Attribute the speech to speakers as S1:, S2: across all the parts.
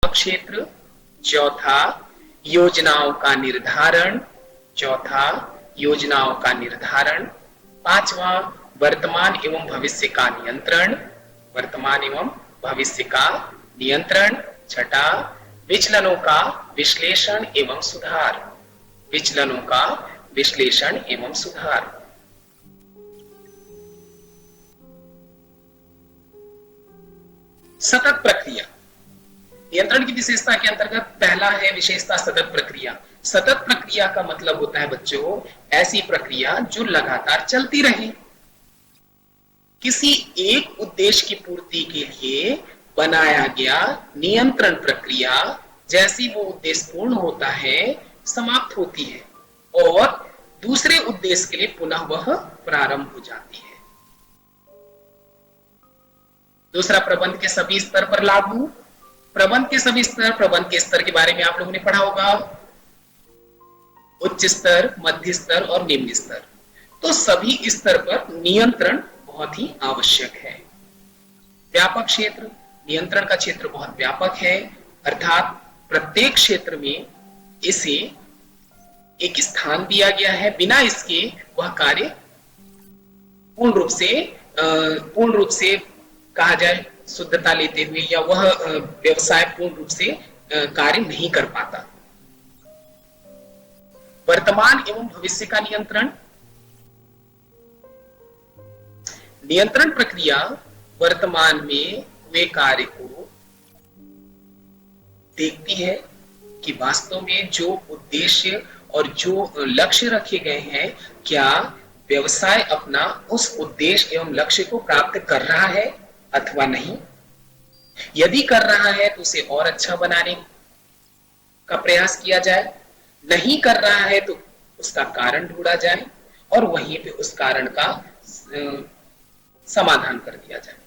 S1: क्षेत्र। चौथा, योजनाओं का निर्धारण। चौथा, योजनाओं का निर्धारण। पांचवा, वर्तमान एवं भविष्य का नियंत्रण। वर्तमान एवं भविष्य का नियंत्रण। छठा, विचलनों का विश्लेषण एवं सुधार। विचलनों का विश्लेषण एवं सुधार। सतत प्रक्रिया। नियंत्रण की विशेषता के अंतर्गत पहला है विशेषता सतत प्रक्रिया। सतत प्रक्रिया का मतलब होता है बच्चों ऐसी प्रक्रिया जो लगातार चलती रहे। किसी एक उद्देश्य की पूर्ति के लिए बनाया गया नियंत्रण प्रक्रिया जैसी वो उद्देश्य पूर्ण होता है समाप्त होती है और दूसरे उद्देश्य के लिए पुनः वह प्रारंभ हो जाती है। दूसरा, प्रबंध के सभी स्तर पर लागू। प्रबंध के सभी स्तर, प्रबंध के स्तर के बारे में आप लोगों ने पढ़ा होगा, उच्च स्तर, मध्य स्तर और निम्न स्तर। तो सभी स्तर पर नियंत्रण बहुत ही आवश्यक है। व्यापक क्षेत्र, नियंत्रण का क्षेत्र बहुत व्यापक है, अर्थात प्रत्येक क्षेत्र में इसे एक स्थान दिया गया है, बिना इसके वह कार्य पूर्ण रूप से कहा जाए शुद्धता लेते हुए या वह व्यवसाय पूर्ण रूप से कार्य नहीं कर पाता। वर्तमान एवं भविष्य का नियंत्रण। नियंत्रण प्रक्रिया वर्तमान में हुए कार्य को देखती है कि वास्तव में जो उद्देश्य और जो लक्ष्य रखे गए हैं क्या व्यवसाय अपना उस उद्देश्य एवं लक्ष्य को प्राप्त कर रहा है अथवा नहीं। यदि कर रहा है तो उसे और अच्छा बनाने का प्रयास किया जाए, नहीं कर रहा है तो उसका कारण ढूंढा जाए और वहीं पे उस कारण का समाधान कर दिया जाए।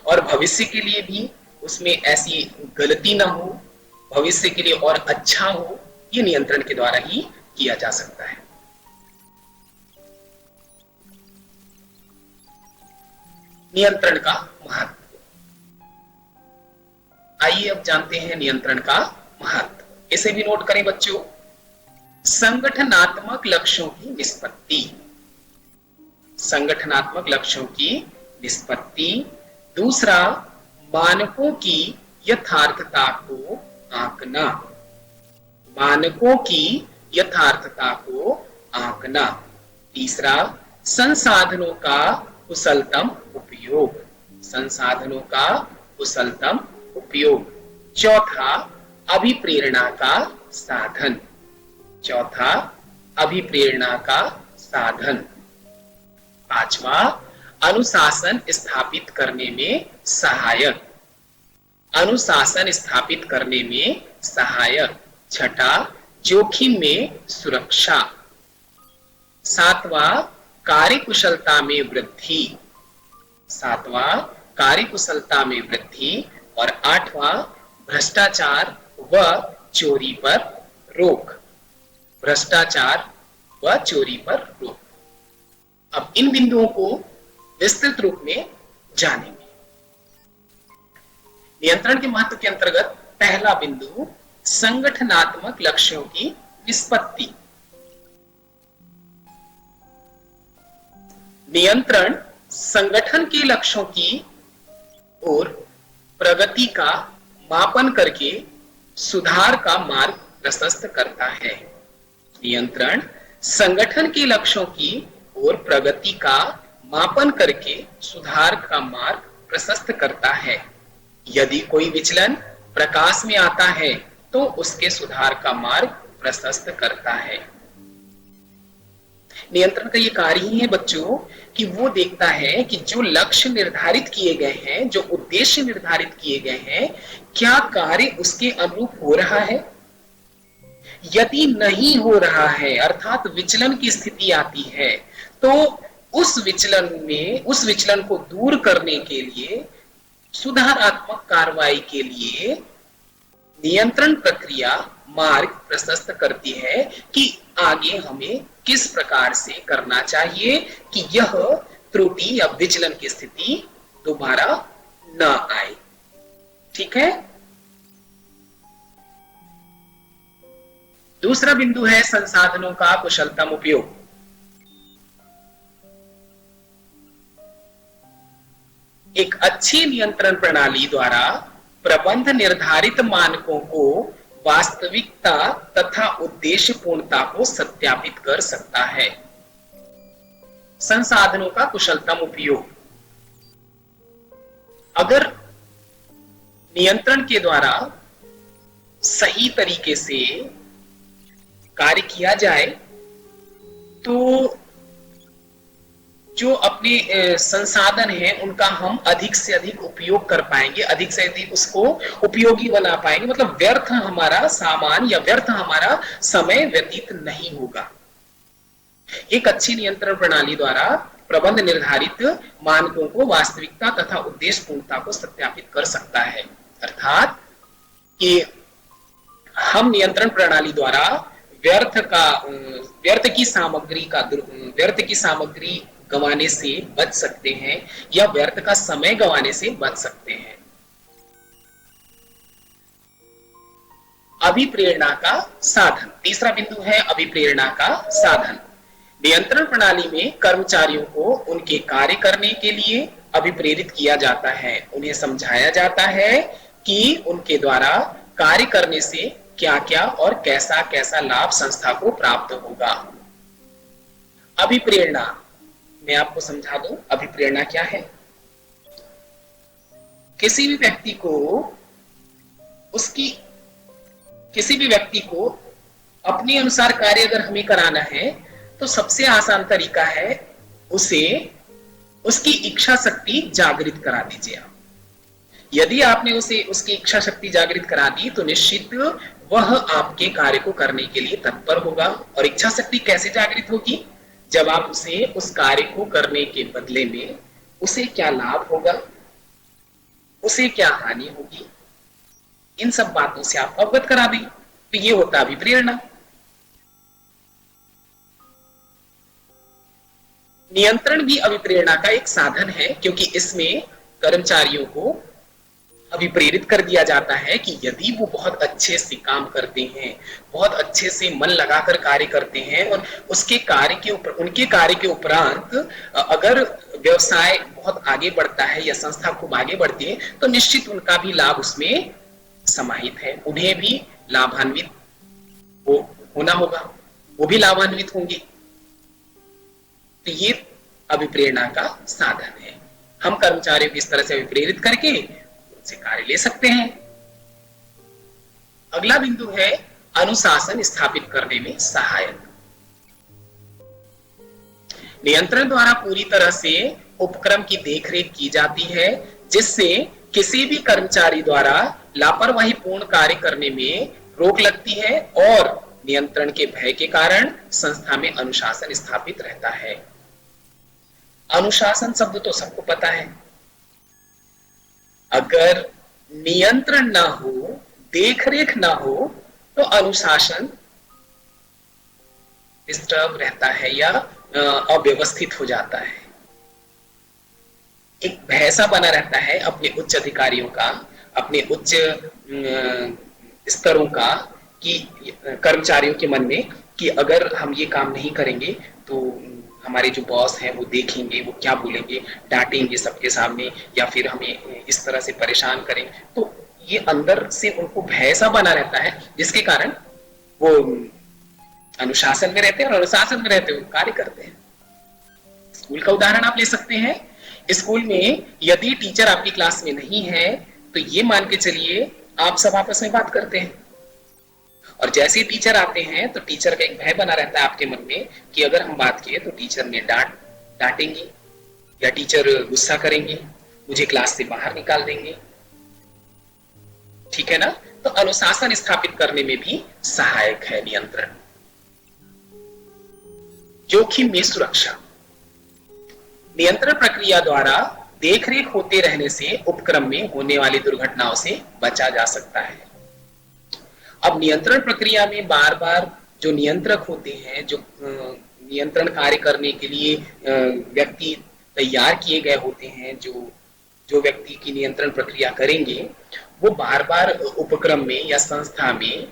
S1: और भविष्य के लिए भी उसमें ऐसी गलती ना हो, भविष्य के लिए और अच्छा हो, ये नियंत्रण के द्वारा ही किया जा सकता है। नियंत्रण का महत्व। आइए अब जानते हैं नियंत्रण का महत्व। इसे भी नोट करें बच्चों। संगठनात्मक लक्ष्यों की निष्पत्ति। संगठनात्मक लक्ष्यों की निष्पत्ति। दूसरा, मानकों की यथार्थता को आंकना। मानकों की यथार्थता को आंकना। तीसरा, संसाधनों का कुशलतम उपयोग। संसाधनों का कुशलतम उपयोग। चौथा, अभिप्रेरणा का साधन। चौथा, अभिप्रेरणा का साधन। पांचवा, अनुशासन स्थापित करने में सहायक। अनुशासन स्थापित करने में सहायक। छठा, जोखिम में सुरक्षा। सातवां, कार्यकुशलता में वृद्धि। सातवां, कार्यकुशलता में वृद्धि। और आठवां, भ्रष्टाचार व चोरी पर रोक। भ्रष्टाचार व चोरी पर रोक। अब इन बिंदुओं को विस्तृत रूप में जानेंगे। नियंत्रण के महत्व के अंतर्गत पहला बिंदु संगठनात्मक लक्ष्यों की निष्पत्ति। नियंत्रण संगठन के लक्ष्यों की ओर प्रगति का मापन करके सुधार का मार्ग प्रशस्त करता है। नियंत्रण संगठन के लक्ष्यों की ओर प्रगति का मापन करके सुधार का मार्ग प्रशस्त करता है। यदि कोई विचलन प्रकाश में आता है तो उसके सुधार का मार्ग प्रशस्त करता है। नियंत्रण का ये कार्य ही है बच्चों कि वो देखता है कि जो लक्ष्य निर्धारित किए गए हैं, जो उद्देश्य निर्धारित किए गए हैं, क्या कार्य उसके अनुरूप हो रहा है। यदि नहीं हो रहा है अर्थात विचलन की स्थिति आती है तो उस विचलन को दूर करने के लिए, सुधारात्मक कार्रवाई के लिए नियंत्रण प्रक्रिया मार्ग प्रशस्त करती है कि आगे हमें किस प्रकार से करना चाहिए कि यह त्रुटि या विचलन की स्थिति दोबारा न आए। ठीक है, दूसरा बिंदु है संसाधनों का कुशलतम उपयोग। एक अच्छी नियंत्रण प्रणाली द्वारा प्रबंध निर्धारित मानकों को वास्तविकता तथा उद्देश्य पूर्णता को सत्यापित कर सकता है। संसाधनों का कुशलतम उपयोग। अगर नियंत्रण के द्वारा सही तरीके से कार्य किया जाए तो जो अपने संसाधन हैं उनका हम अधिक से अधिक उपयोग कर पाएंगे, अधिक से अधिक उसको उपयोगी बना पाएंगे, मतलब व्यर्थ हमारा सामान या व्यर्थ हमारा समय व्यतीत नहीं होगा। एक अच्छी नियंत्रण प्रणाली द्वारा प्रबंध निर्धारित मानकों को वास्तविकता तथा उद्देश्य पूर्णता को सत्यापित कर सकता है। अर्थात कि हम नियंत्रण प्रणाली द्वारा व्यर्थ की सामग्री गंवाने से बच सकते हैं या व्यर्थ का समय गंवाने से बच सकते हैं। अभिप्रेरणा का साधन। तीसरा बिंदु है अभिप्रेरणा का साधन। नियंत्रण प्रणाली में कर्मचारियों को उनके कार्य करने के लिए अभिप्रेरित किया जाता है। उन्हें समझाया जाता है कि उनके द्वारा कार्य करने से क्या क्या और कैसा कैसा लाभ संस्था को प्राप्त होगा। अभिप्रेरणा मैं आपको समझा दूं, अभिप्रेरणा क्या है। किसी भी व्यक्ति को अपने अनुसार कार्य अगर हमें कराना है तो सबसे आसान तरीका है उसे उसकी इच्छा शक्ति जागृत करा दीजिए आप। यदि आपने उसे उसकी इच्छा शक्ति जागृत करा दी तो निश्चित वह आपके कार्य को करने के लिए तत्पर होगा। और इच्छा शक्ति कैसे जागृत होगी? जब आप उसे उस कार्य को करने के बदले में उसे क्या लाभ होगा, उसे क्या हानि होगी, इन सब बातों से आप अवगत करा दें तो ये होता है अभिप्रेरणा। नियंत्रण भी अभिप्रेरणा का एक साधन है, क्योंकि इसमें कर्मचारियों को अभिप्रेरित कर दिया जाता है कि यदि वो बहुत अच्छे से काम करते हैं, बहुत अच्छे से मन लगाकर कार्य करते हैं और उनके कार्य के उपरांत अगर व्यवसाय बहुत आगे बढ़ता है या संस्था खूब आगे बढ़ती है तो निश्चित उनका भी लाभ उसमें समाहित है। उन्हें भी लाभान्वित होना होगा, वो भी लाभान्वित होंगे। तो ये अभिप्रेरणा का साधन है। हम कर्मचारियों को इस तरह से अभिप्रेरित करके उनसे कार्य ले सकते हैं। अगला बिंदु है अनुशासन स्थापित करने में सहायक। नियंत्रण द्वारा पूरी तरह से उपक्रम की देखरेख की जाती है, जिससे किसी भी कर्मचारी द्वारा लापरवाही पूर्ण कार्य करने में रोक लगती है और नियंत्रण के भय के कारण संस्था में अनुशासन स्थापित रहता है। अनुशासन शब्द तो सबको पता है। अगर नियंत्रण ना हो, देखरेख ना हो तो अनुशासन डिस्टर्ब रहता है या अव्यवस्थित हो जाता है। एक भय सा बना रहता है अपने उच्च अधिकारियों का, अपने उच्च स्तरों का, कि कर्मचारियों के मन में कि अगर हम ये काम नहीं करेंगे तो हमारे जो बॉस हैं वो देखेंगे, वो क्या बोलेंगे, डांटेंगे सबके सामने या फिर हमें इस तरह से परेशान करेंगे। तो ये अंदर से उनको भय सा बना रहता है, जिसके कारण वो अनुशासन में रहते हैं और अनुशासन में रहते हुए कार्य करते हैं। स्कूल का उदाहरण आप ले सकते हैं। स्कूल में यदि टीचर आपकी क्लास में नहीं है तो ये मान के चलिए आप सब आपस में बात करते हैं, और जैसे ही टीचर आते हैं तो टीचर का एक भय बना रहता है आपके मन में कि अगर हम बात किए तो टीचर ने डांटेंगे या टीचर गुस्सा करेंगे, मुझे क्लास से बाहर निकाल देंगे। ठीक है ना? तो अनुशासन स्थापित करने में भी सहायक है नियंत्रण। जोखिम में सुरक्षा। नियंत्रण प्रक्रिया द्वारा देखरेख होते रहने से उपक्रम में होने वाली दुर्घटनाओं से बचा जा सकता है। अब नियंत्रण प्रक्रिया में बार बार जो नियंत्रक होते हैं, जो नियंत्रण कार्य करने के लिए व्यक्ति तैयार किए गए होते हैं, जो व्यक्ति की नियंत्रण प्रक्रिया करेंगे, वो बार बार उपक्रम में या संस्था में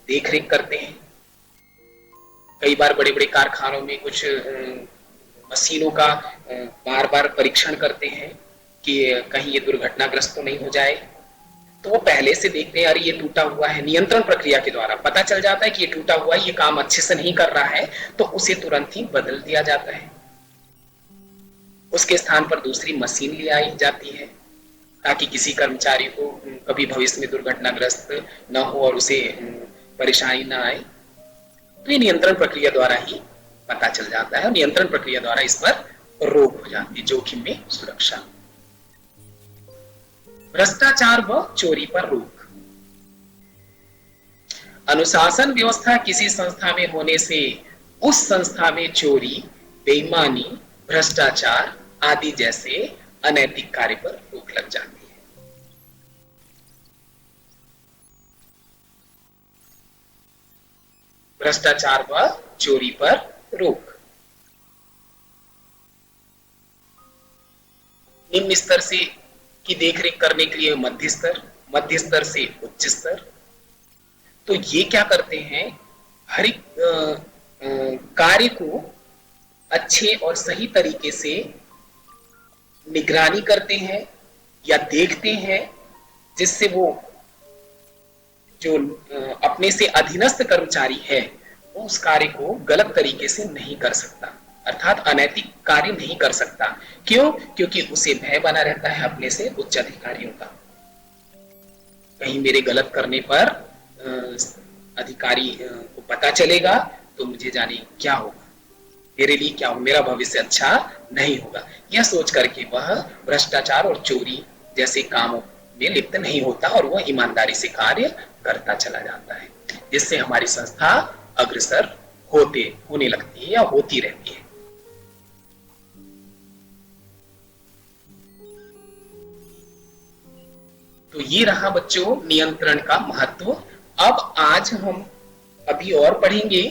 S1: देखरेख करते हैं। कई बार बड़े बड़े कारखानों में कुछ मशीनों का बार बार परीक्षण करते हैं कि कहीं ये दुर्घटनाग्रस्त तो नहीं हो जाए, तो वो पहले से देखते हैं, यार ये टूटा हुआ है। नियंत्रण प्रक्रिया के द्वारा पता चल जाता है कि ये टूटा हुआ है, ये काम अच्छे से नहीं कर रहा है, तो उसे तुरंत ही बदल दिया जाता है। उसके स्थान पर दूसरी मशीन ले आई जाती है ताकि किसी कर्मचारी को कभी भविष्य में दुर्घटनाग्रस्त न हो और उसे परेशानी न आए। तो ये नियंत्रण प्रक्रिया द्वारा ही पता चल जाता है और नियंत्रण प्रक्रिया द्वारा इस पर रोक हो जाती है, जोखिम में सुरक्षा। भ्रष्टाचार व चोरी पर रोक। अनुशासन व्यवस्था किसी संस्था में होने से उस संस्था में चोरी, बेईमानी, भ्रष्टाचार आदि जैसे अनैतिक कार्य पर रोक लग जाती है। भ्रष्टाचार व चोरी पर रोक। निम्न स्तर से की देखरेख करने के लिए मध्य स्तर, मध्य स्तर से उच्च स्तर। तो ये क्या करते हैं, हर एक कार्य को अच्छे और सही तरीके से निगरानी करते हैं या देखते हैं, जिससे वो जो अपने से अधीनस्थ कर्मचारी है वो उस कार्य को गलत तरीके से नहीं कर सकता, अर्थात अनैतिक कार्य नहीं कर सकता। क्यों? क्योंकि उसे भय बना रहता है अपने से उच्च अधिकारियों का। कहीं मेरे गलत करने पर अधिकारी को पता चलेगा तो मुझे जाने क्या होगा, मेरे लिए क्या होगा, मेरा भविष्य अच्छा नहीं होगा। यह सोच करके वह भ्रष्टाचार और चोरी जैसे कामों में लिप्त नहीं होता और वह ईमानदारी से कार्य करता चला जाता है, जिससे हमारी संस्था अग्रसर होने लगती है या होती रहती है। तो ये रहा बच्चों नियंत्रण का महत्व। अब आज हम अभी और पढ़ेंगे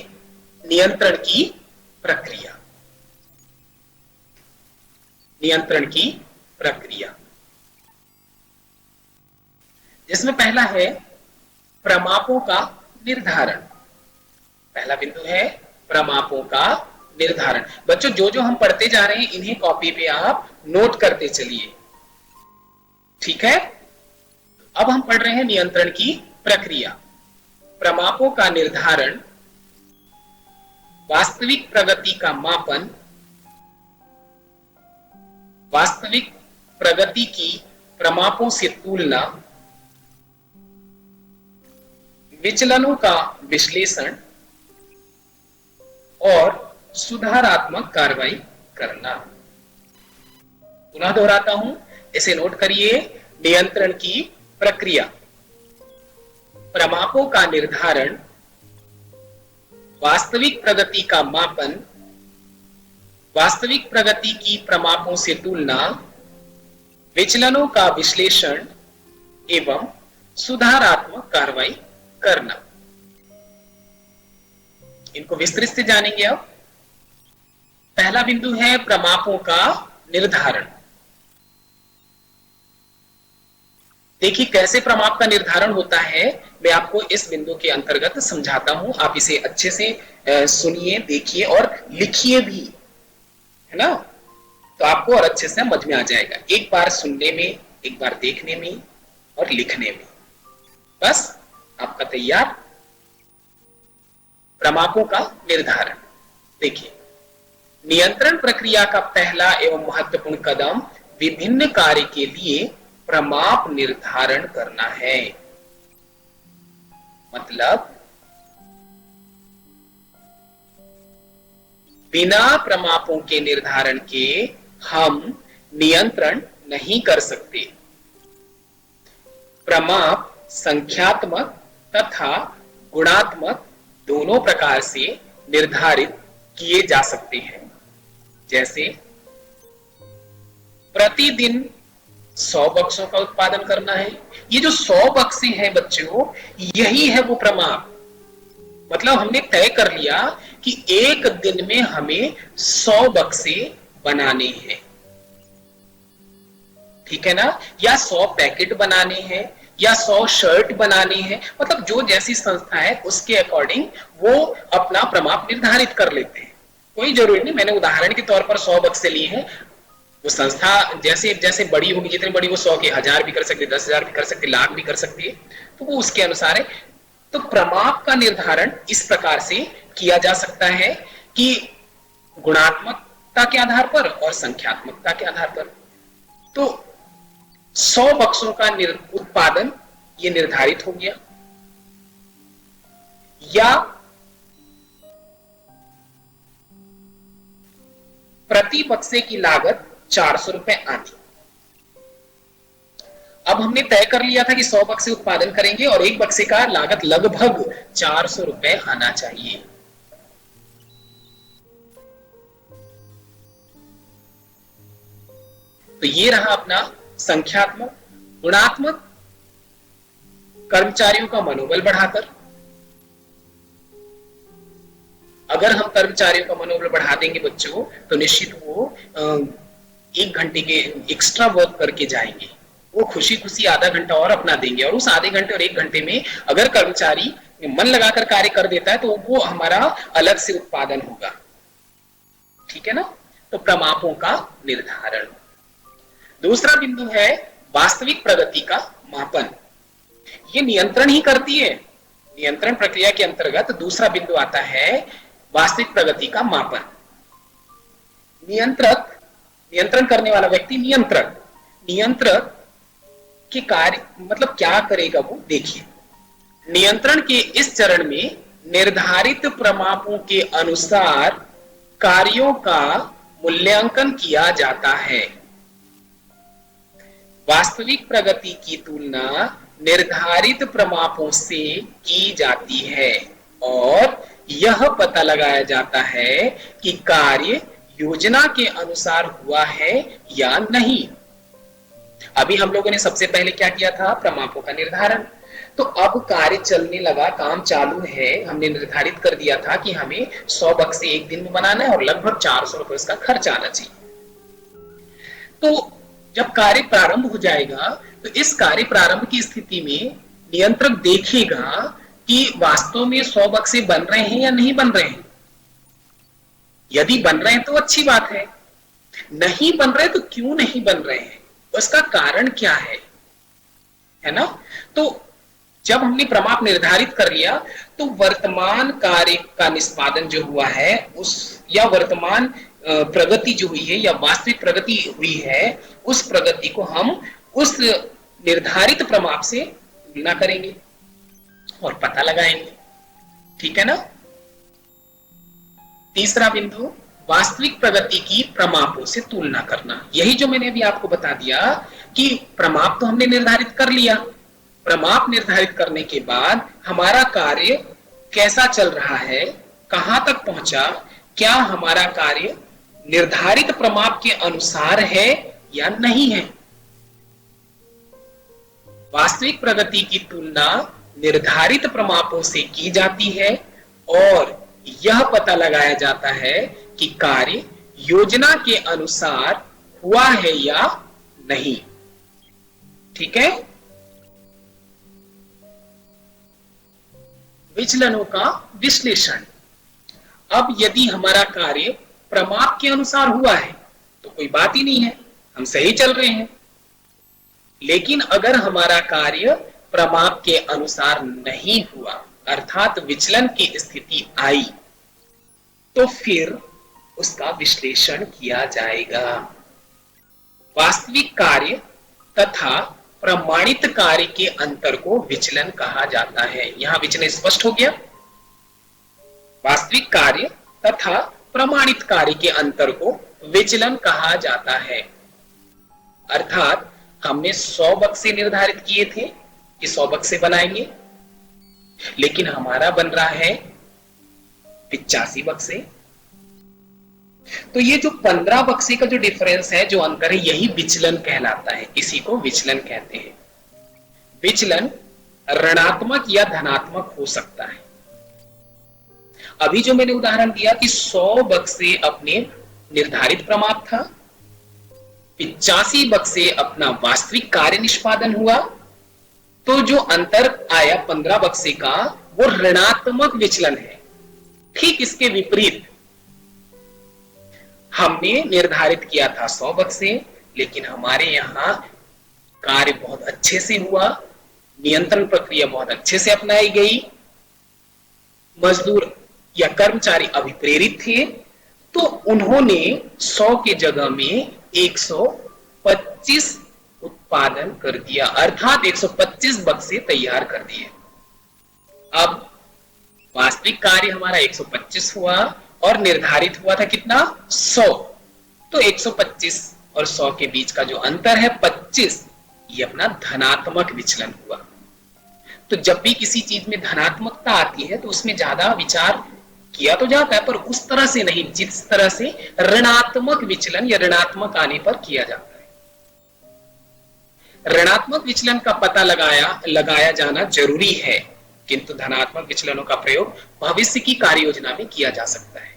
S1: नियंत्रण की प्रक्रिया। नियंत्रण की प्रक्रिया जिसमें पहला है प्रमापों का निर्धारण। पहला बिंदु है प्रमापों का निर्धारण। बच्चों जो जो हम पढ़ते जा रहे हैं इन्हें कॉपी पे आप नोट करते चलिए, ठीक है। अब हम पढ़ रहे हैं नियंत्रण की प्रक्रिया। प्रमापों का निर्धारण, वास्तविक प्रगति का मापन, वास्तविक प्रगति की प्रमापों से तुलना, विचलनों का विश्लेषण और सुधारात्मक कार्रवाई करना। पुनः दोहराता हूं, इसे नोट करिए। नियंत्रण की प्रक्रिया, प्रमापों का निर्धारण, वास्तविक प्रगति का मापन, वास्तविक प्रगति की प्रमापों से तुलना, विचलनों का विश्लेषण एवं सुधारात्मक कार्रवाई करना। इनको विस्तृत से जानेंगे। अब पहला बिंदु है प्रमापों का निर्धारण। देखिए कैसे प्रमाप का निर्धारण होता है, मैं आपको इस बिंदु के अंतर्गत समझाता हूं। आप इसे अच्छे से सुनिए, देखिए और लिखिए भी, है ना, तो आपको और अच्छे से समझ में आ जाएगा। एक बार सुनने में, एक बार देखने में और लिखने में, बस आपका तैयार। प्रमापों का निर्धारण। देखिए नियंत्रण प्रक्रिया का पहला एवं महत्वपूर्ण कदम विभिन्न कार्य के लिए प्रमाप निर्धारण करना है। मतलब बिना प्रमापों के निर्धारण के हम नियंत्रण नहीं कर सकते। प्रमाप संख्यात्मक तथा गुणात्मक दोनों प्रकार से निर्धारित किए जा सकते हैं। जैसे प्रतिदिन 100 बक्सों का उत्पादन करना है। ये जो 100 बक्से हैं बच्चों, यही है वो प्रमाप। मतलब हमने तय कर लिया कि एक दिन में हमें 100 बक्से बनाने हैं, ठीक है ना, या 100 पैकेट बनाने हैं, या 100 शर्ट बनानी है, मतलब जो जैसी संस्था है उसके अकॉर्डिंग वो अपना प्रमाप निर्धारित कर लेते हैं। कोई जरूरी नहीं, मैंने उदाहरण के तौर पर 100 बक्से लिए हैं। वो संस्था जैसे जैसे बड़ी होगी, जितनी बड़ी वो 100 के 1000 भी कर सकती है, 10,000 भी कर सकती है, लाख भी कर सकती है, तो वो उसके अनुसार है। तो प्रमाप का निर्धारण इस प्रकार से किया जा सकता है कि गुणात्मकता के आधार पर और संख्यात्मकता के आधार पर। तो 100 बक्सों का उत्पादन ये निर्धारित हो गया, या प्रति बक्से की लागत 400 रुपए आती। अब हमने तय कर लिया था कि 100 बक्से उत्पादन करेंगे और एक बक्से का लागत लगभग 400 रुपए आना चाहिए। तो ये रहा अपना संख्यात्मक। गुणात्मक, कर्मचारियों का मनोबल बढ़ाकर। अगर हम कर्मचारियों का मनोबल बढ़ा देंगे बच्चों, तो निश्चित वो 1 घंटे के एक्स्ट्रा वर्क करके जाएंगे, वो खुशी खुशी आधा घंटा और अपना देंगे, और उस आधे घंटे और 1 घंटे में अगर कर्मचारी मन लगाकर कार्य कर देता है तो वो हमारा अलग से उत्पादन होगा। ठीक है ना। तो प्रमापों का निर्धारण। दूसरा बिंदु है वास्तविक प्रगति का मापन। ये नियंत्रण ही करती है। नियंत्रण प्रक्रिया के अंतर्गत दूसरा बिंदु आता है वास्तविक प्रगति का मापन। नियंत्रण करने वाला व्यक्ति नियंत्रक के कार्य मतलब क्या करेगा वो देखिए। नियंत्रण के इस चरण में निर्धारित प्रमापों के अनुसार कार्यों का मूल्यांकन किया जाता है। वास्तविक प्रगति की तुलना निर्धारित प्रमापों से की जाती है और यह पता लगाया जाता है कि कार्य योजना के अनुसार हुआ है या नहीं। अभी हम लोगों ने सबसे पहले क्या किया था? प्रमापों का निर्धारण। तो अब कार्य चलने लगा, काम चालू है, हमने निर्धारित कर दिया था कि हमें 100 बक्से एक दिन में बनाना है और लगभग 400 रुपए उसका खर्च आना चाहिए। तो जब कार्य प्रारंभ हो जाएगा तो इस कार्य प्रारंभ की स्थिति में नियंत्रक देखेगा कि वास्तव में 100 बक्से बन रहे हैं या नहीं बन रहे हैं। यदि बन रहे हैं तो अच्छी बात है, नहीं बन रहे तो क्यों नहीं बन रहे हैं, उसका कारण क्या है ना। तो जब हमने प्रमाप निर्धारित कर लिया तो वर्तमान कार्य का निष्पादन जो हुआ है उस या वर्तमान प्रगति जो हुई है या वास्तविक प्रगति हुई है उस प्रगति को हम उस निर्धारित प्रमाप से तुलना करेंगे और पता लगाएंगे। ठीक है ना। तीसरा बिंदु वास्तविक प्रगति की प्रमापों से तुलना करना। यही जो मैंने अभी आपको बता दिया कि प्रमाप तो हमने निर्धारित कर लिया, प्रमाप निर्धारित करने के बाद हमारा कार्य कैसा चल रहा है, कहां तक पहुंचा, क्या हमारा कार्य निर्धारित प्रमाप के अनुसार है या नहीं है। वास्तविक प्रगति की तुलना निर्धारित प्रमापों से की जाती है और यह पता लगाया जाता है कि कार्य योजना के अनुसार हुआ है या नहीं। ठीक है। विचलनों का विश्लेषण। अब यदि हमारा कार्य प्रमाप के अनुसार हुआ है तो कोई बात ही नहीं है, हम सही चल रहे हैं। लेकिन अगर हमारा कार्य प्रमाप के अनुसार नहीं हुआ अर्थात विचलन की स्थिति आई तो फिर उसका विश्लेषण किया जाएगा। वास्तविक कार्य तथा प्रमाणित कार्य के अंतर को विचलन कहा जाता है। यहां विचलन स्पष्ट हो गया। वास्तविक कार्य तथा प्रमाणित कार्य के अंतर को विचलन कहा जाता है। अर्थात हमने 100 बक्से निर्धारित किए थे कि 100 बक्से बनाएंगे, लेकिन हमारा बन रहा है 85 बक्से। तो ये जो 15 बक्से का जो डिफरेंस है, जो अंतर है, यही विचलन कहलाता है। इसी को विचलन कहते हैं। विचलन ऋणात्मक या धनात्मक हो सकता है। अभी जो मैंने उदाहरण दिया कि 100 बक्से अपने निर्धारित प्रमाप था, 85 बक्से अपना वास्तविक कार्य निष्पादन हुआ, तो जो अंतर आया 15 बक्से का वो ऋणात्मक विचलन है। ठीक इसके विपरीत हमने निर्धारित किया था 100 बक्से, लेकिन हमारे यहां कार्य बहुत अच्छे से हुआ, नियंत्रण प्रक्रिया बहुत अच्छे से अपनाई गई, मजदूर या कर्मचारी अभिप्रेरित थे, तो उन्होंने 100 के जगह में 125 उत्पादन कर दिया, अर्थात 125 बक्से तैयार कर दिए। अब वास्तविक कार्य हमारा 125 हुआ और निर्धारित हुआ था कितना 100, तो 125 और 100 के बीच का जो अंतर है 25, ये अपना धनात्मक विचलन हुआ। तो जब भी किसी चीज में धनात्मकता आती है तो उसमें ज्यादा विचार किया तो जाता है, पर उस तरह से नहीं जिस तरह से ऋणात्मक विचलन या ऋणात्मक आने पर किया जाता है। ऋणात्मक विचलन का पता लगाया जाना जरूरी है, किंतु धनात्मक विचलनों का प्रयोग भविष्य की कार्य योजना में किया जा सकता है।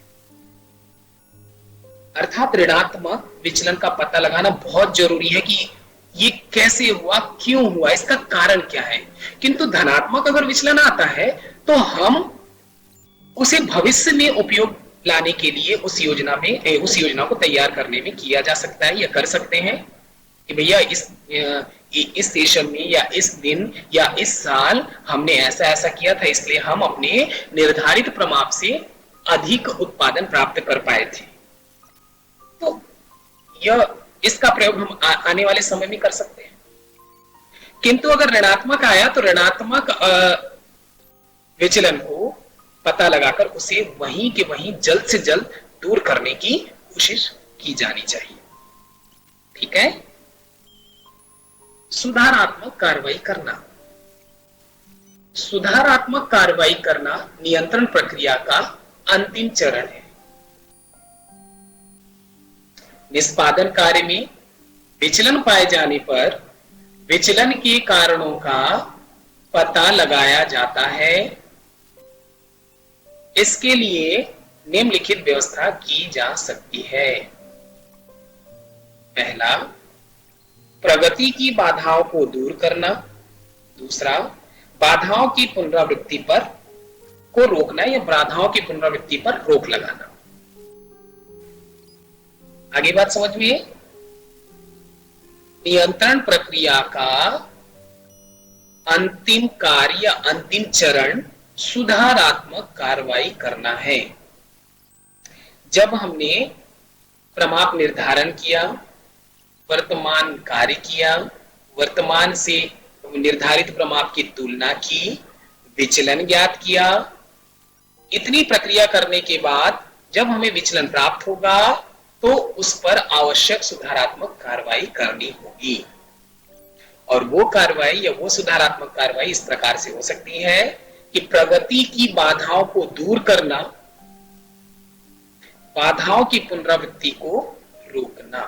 S1: अर्थात ऋणात्मक विचलन का पता लगाना बहुत जरूरी है कि ये कैसे हुआ, क्यों हुआ, इसका कारण क्या है। किंतु धनात्मक अगर विचलन आता है तो हम उसे भविष्य में उपयोग लाने के लिए उस योजना को तैयार करने में किया जा सकता है या कर सकते हैं कि भैया इस सेशन में या इस दिन या इस साल हमने ऐसा ऐसा किया था, इसलिए हम अपने निर्धारित प्रमाप से अधिक उत्पादन प्राप्त कर पाए थे। तो इसका प्रयोग हम आने वाले समय में कर सकते हैं। किंतु अगर ऋणात्मक आया तो ऋणात्मक विचलन को पता लगाकर उसे वहीं के वहीं जल्द से जल्द दूर करने की कोशिश की जानी चाहिए। ठीक है। सुधारात्मक कार्रवाई करना। सुधारात्मक कार्रवाई करना नियंत्रण प्रक्रिया का अंतिम चरण है। निष्पादन कार्य में विचलन पाए जाने पर विचलन के कारणों का पता लगाया जाता है। इसके लिए निम्नलिखित व्यवस्था की जा सकती है। पहला, प्रगति की बाधाओं को दूर करना। दूसरा, बाधाओं की पुनरावृत्ति को रोकना या बाधाओं की पुनरावृत्ति पर रोक लगाना। आगे बात समझ में। नियंत्रण प्रक्रिया का अंतिम कार्य या अंतिम चरण सुधारात्मक कार्रवाई करना है। जब हमने प्रमाप निर्धारण किया, वर्तमान कार्य किया, वर्तमान से निर्धारित प्रमाप की तुलना की, विचलन ज्ञात किया, इतनी प्रक्रिया करने के बाद जब हमें विचलन प्राप्त होगा तो उस पर आवश्यक सुधारात्मक कार्रवाई करनी होगी। और वो कार्रवाई या वो सुधारात्मक कार्रवाई इस प्रकार से हो सकती है कि प्रगति की बाधाओं को दूर करना, बाधाओं की पुनरावृत्ति को रोकना।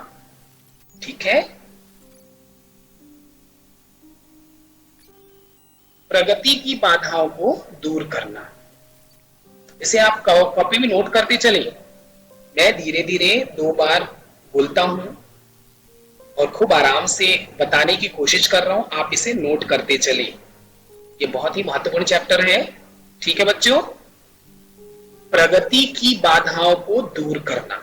S1: ठीक है। प्रगति की बाधाओं को दूर करना, इसे आप कॉपी में नोट करते चलें। मैं धीरे धीरे 2 बार बोलता हूं और खूब आराम से बताने की कोशिश कर रहा हूं, आप इसे नोट करते चलें। ये बहुत ही महत्वपूर्ण चैप्टर है। ठीक है बच्चों। प्रगति की बाधाओं को दूर करना।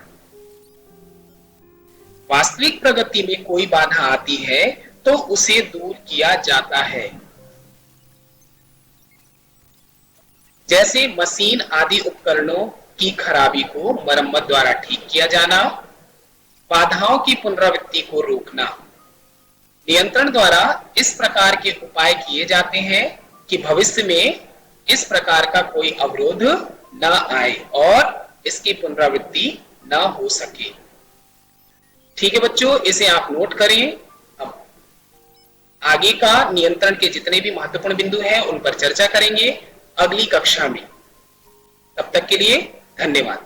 S1: वास्तविक प्रगति में कोई बाधा आती है तो उसे दूर किया जाता है। जैसे मशीन आदि उपकरणों की खराबी को मरम्मत द्वारा ठीक किया जाना, बाधाओं की पुनरावृत्ति को रोकना। नियंत्रण द्वारा इस प्रकार के उपाय किए जाते हैं कि भविष्य में इस प्रकार का कोई अवरोध न आए और इसकी पुनरावृत्ति न हो सके। ठीक है बच्चों, इसे आप नोट करें। अब आगे का नियंत्रण के जितने भी महत्वपूर्ण बिंदु हैं उन पर चर्चा करेंगे अगली कक्षा में। तब तक के लिए धन्यवाद।